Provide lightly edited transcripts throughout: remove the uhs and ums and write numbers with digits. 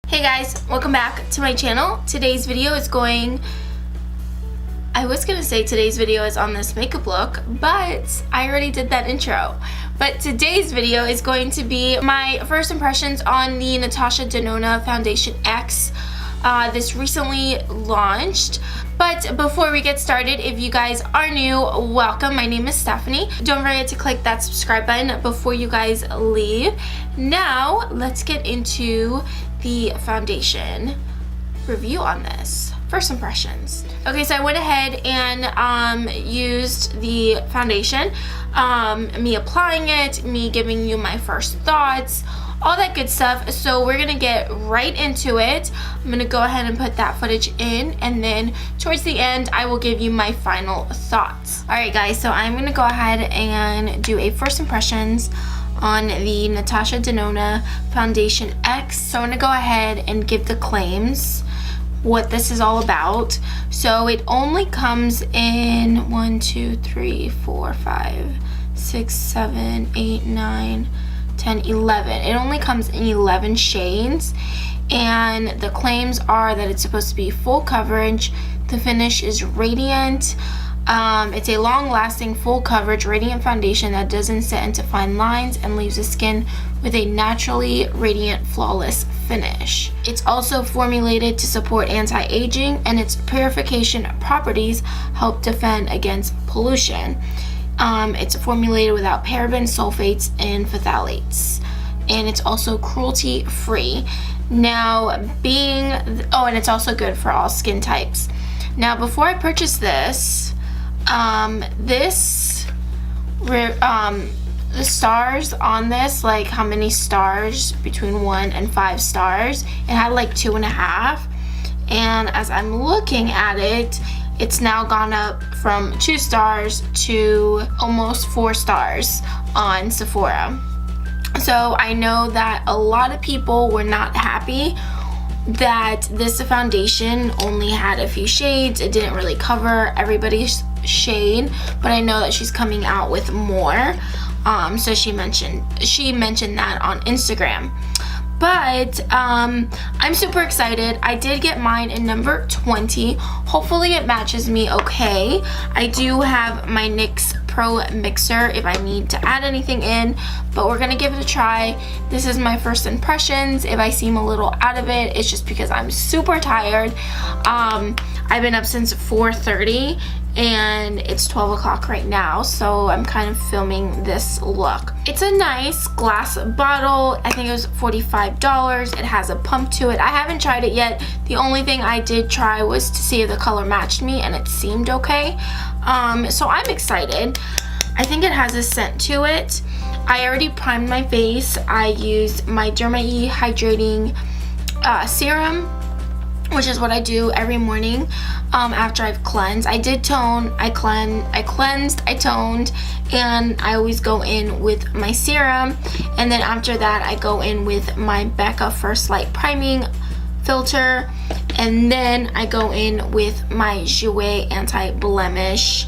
Hey guys, welcome back to my channel. Today's video is today's video is on this makeup look, but I already did that intro. But today's video is going to be my first impressions on the Natasha Denona Foundation X. This recently launched. But before we get started, if you guys are new, welcome. My name is Stephanie. Don't forget to click that subscribe button before you guys leave. Now, let's get into the foundation review on this. First impressions. Okay, so I went ahead and used the foundation, me applying it, me giving you my first thoughts, all that good stuff. So we're gonna get right into it. I'm gonna go ahead and put that footage in, and then towards the end I will give you my final thoughts. Alright guys, so I'm gonna go ahead and do a first impressions on the Natasha Denona Foundation X. So I'm gonna go ahead and give the claims what this is all about. So it only comes in 1, 2, 3, 4, 5, 6, 7, 8, 9, 10, 11. It only comes in 11 shades, and the claims are that it's supposed to be full coverage. The finish is radiant. It's a long-lasting, full coverage, radiant foundation that doesn't set into fine lines and leaves the skin with a naturally radiant, flawless finish. It's also formulated to support anti-aging, and its purification properties help defend against pollution. It's formulated without parabens, sulfates, and phthalates, and it's also cruelty-free. Now, and it's also good for all skin types. Now, before I purchased this, the stars on this, like how many stars, between 1 and 5 stars, it had like 2.5, and as I'm looking at it, it's now gone up from 2 stars to almost 4 stars on Sephora. So I know that a lot of people were not happy that this foundation only had a few shades. It didn't really cover everybody's shade, but I know that she's coming out with more. So she mentioned that on Instagram. But I'm super excited. I did get mine in number 20. Hopefully it matches me okay. I do have my NYX Pro mixer if I need to add anything in, but we're gonna give it a try. This is my first impressions. If I seem a little out of it, it's just because I'm super tired. I've been up since 4:30 and it's 12 o'clock right now, so I'm kind of filming this look. It's a nice glass bottle. I think it was $45. It has a pump to it. I haven't tried it yet. The only thing I did try was to see if the color matched me, and it seemed okay. So I'm excited. I think it has a scent to it. I already primed my face. I used my Derma E hydrating serum, which is what I do every morning after I've cleansed. I did tone, I cleansed, I toned, and I always go in with my serum, and then after that I go in with my Becca First Light priming filter, and then I go in with my Jouer Anti-Blemish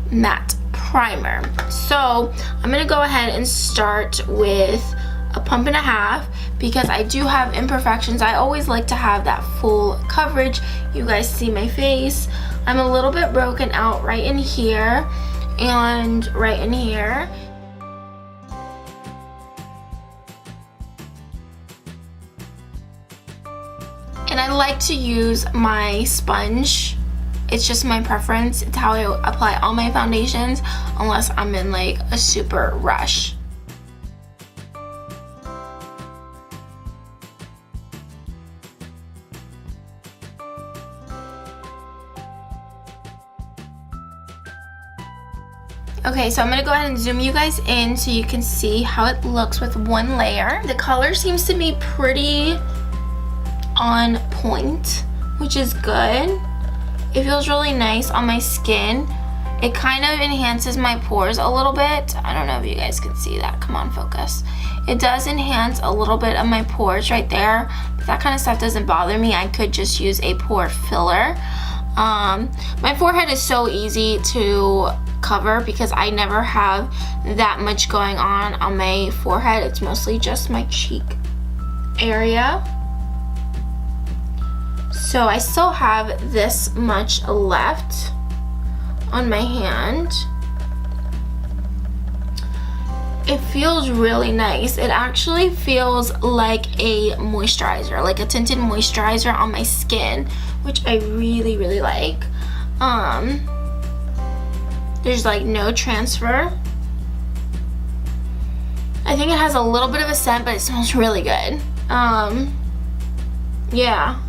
matte primer. So I'm gonna go ahead and start with a pump and a half because I do have imperfections. I always like to have that full coverage. You guys see my face. I'm a little bit broken out right in here and right in here. And I like to use my sponge. It's just my preference. It's how I apply all my foundations unless I'm in like a super rush. Okay, so I'm gonna go ahead and zoom you guys in so you can see how it looks with one layer. The color seems to be pretty on point, which is good. It feels really nice on my skin. It kind of enhances my pores a little bit. I don't know if you guys can see that. Come on, focus. It does enhance a little bit of my pores right there. But that kind of stuff doesn't bother me. I could just use a pore filler. My forehead is so easy to cover because I never have that much going on my forehead. It's mostly just my cheek area. So I still have this much left on my hand. It feels really nice. It actually feels like a moisturizer, like a tinted moisturizer on my skin, which I really, really like. There's like no transfer. I think it has a little bit of a scent, but it smells really good. Yeah,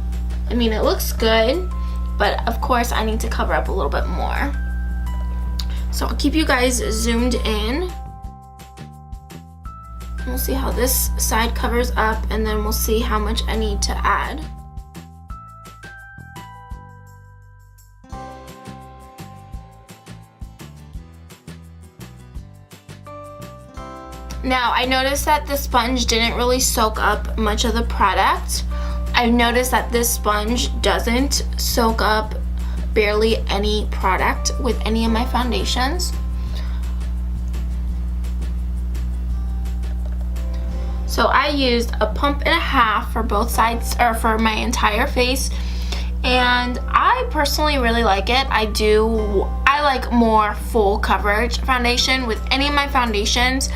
I mean, it looks good, but of course I need to cover up a little bit more. So I'll keep you guys zoomed in. We'll see how this side covers up, and then we'll see how much I need to add. Now, I noticed that the sponge didn't really soak up much of the product. I've noticed that this sponge doesn't soak up barely any product with any of my foundations. So I used a pump and a half for both sides, or for my entire face, and I personally really like it. I like more full coverage foundation with any of my foundations,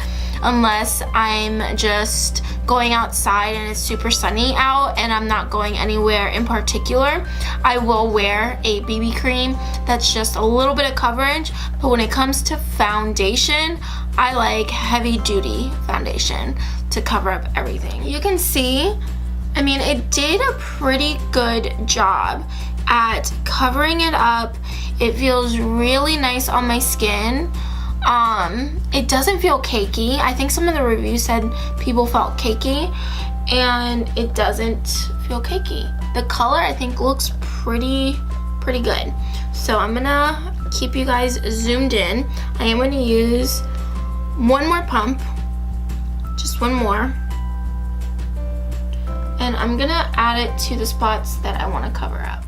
unless I'm just going outside and it's super sunny out and I'm not going anywhere in particular. I will wear a BB cream that's just a little bit of coverage, but when it comes to foundation, I like heavy duty foundation to cover up everything. You can see, I mean, it did a pretty good job at covering it up. It feels really nice on my skin. It doesn't feel cakey. I think some of the reviews said people felt cakey, and it doesn't feel cakey. The color, I think, looks pretty good. So I'm gonna keep you guys zoomed in. I am gonna use one more pump, just one more, and I'm gonna add it to the spots that I want to cover up.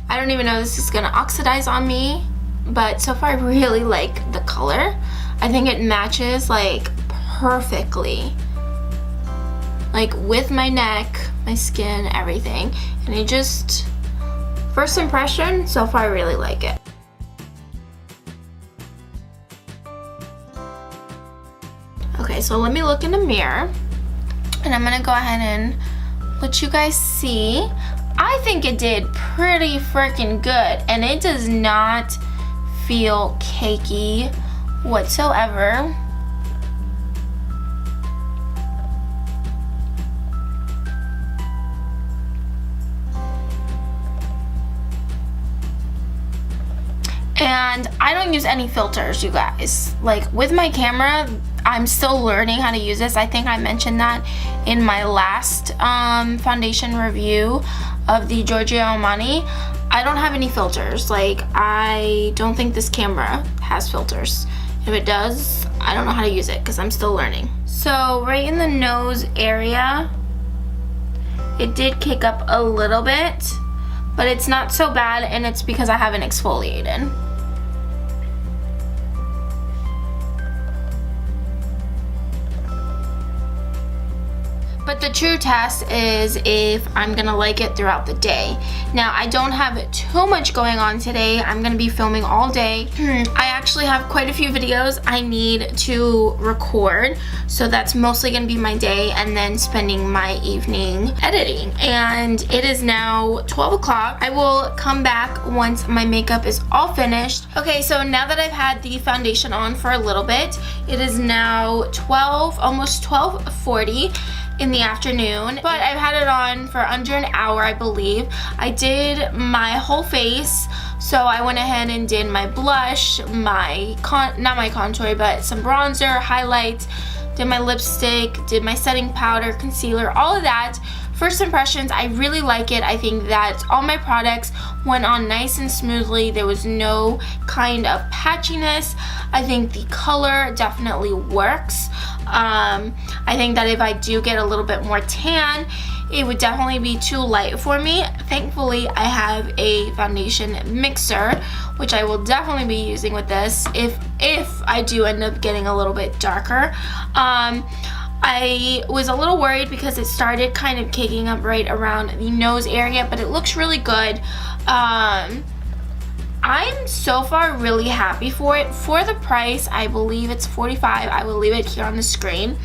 I don't even know if this is gonna oxidize on me, but so far I really like the color. I think it matches like perfectly, like with my neck, my skin, everything. And it just, first impression, so far I really like it. Okay, so let me look in the mirror, and I'm gonna go ahead and let you guys see. I think it did pretty freaking good, and it does not feel cakey whatsoever. And I don't use any filters, you guys. Like, with my camera, I'm still learning how to use this. I think I mentioned that in my last foundation review of the Giorgio Armani. I don't have any filters. Like, I don't think this camera has filters. If it does, I don't know how to use it because I'm still learning. So right in the nose area, it did kick up a little bit, but it's not so bad, and it's because I haven't exfoliated. But the true test is if I'm gonna like it throughout the day. Now, I don't have too much going on today. I'm gonna be filming all day. I actually have quite a few videos I need to record, so that's mostly gonna be my day, and then spending my evening editing. And it is now 12 o'clock. I will come back once my makeup is all finished. Okay, so now that I've had the foundation on for a little bit, it is now almost 12:40 in the afternoon, but I've had it on for under an hour, I believe. I did my whole face, so I went ahead and did my blush, not my contour, but some bronzer, highlights, did my lipstick, did my setting powder, concealer, all of that first impressions, I really like it. I think that all my products went on nice and smoothly. There was no kind of patchiness. I think the color definitely works. I think that if I do get a little bit more tan, it would definitely be too light for me. Thankfully, I have a foundation mixer, which I will definitely be using with this if I do end up getting a little bit darker. I was a little worried because it started kind of caking up right around the nose area, but it looks really good. I'm so far really happy for it. For the price, I believe it's $45. I will leave it here on the screen.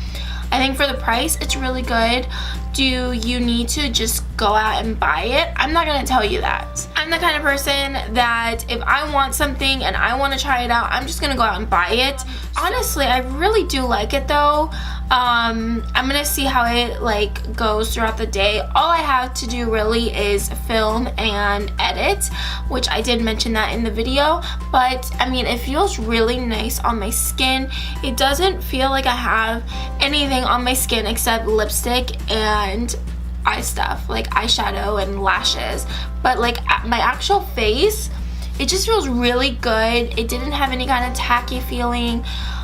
I think for the price, it's really good. Do you need to just go out and buy it? I'm not gonna tell you that. I'm the kind of person that if I want something and I want to try it out, I'm just gonna go out and buy it. Honestly, I really do like it though. I'm gonna see how it like goes throughout the day. All I have to do really is film and edit, which I did mention that in the video, but I mean, it feels really nice on my skin. It doesn't feel like I have anything on my skin except lipstick and eye stuff, like eyeshadow and lashes, but like my actual face, it just feels really good. It didn't have any kind of tacky feeling.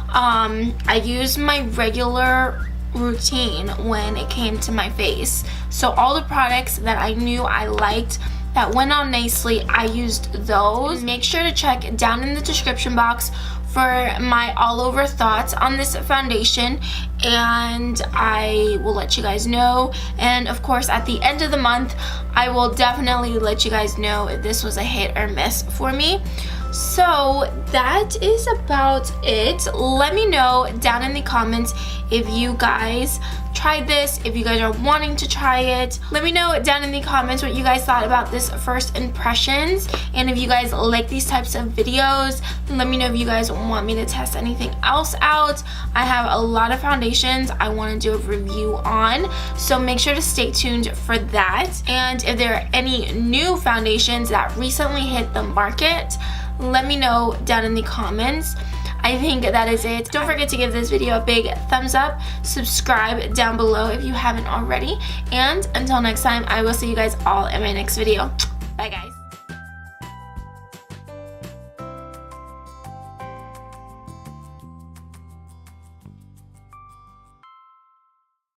I used my regular routine when it came to my face, so all the products that I knew I liked that went on nicely, I used those. Make sure to check down in the description box for my all over thoughts on this foundation, and I will let you guys know. And of course, at the end of the month, I will definitely let you guys know if this was a hit or miss for me. So that is about it. Let me know down in the comments if you guys tried this, if you guys are wanting to try it. Let me know down in the comments what you guys thought about this first impressions, and if you guys like these types of videos. Let me know if you guys want me to test anything else out. I have a lot of foundations I want to do a review on, so make sure to stay tuned for that. And if there are any new foundations that recently hit the market, let me know down in the comments. I think that is it. Don't forget to give this video a big thumbs up, subscribe down below if you haven't already, and until next time, I will see you guys all in my next video. Bye guys.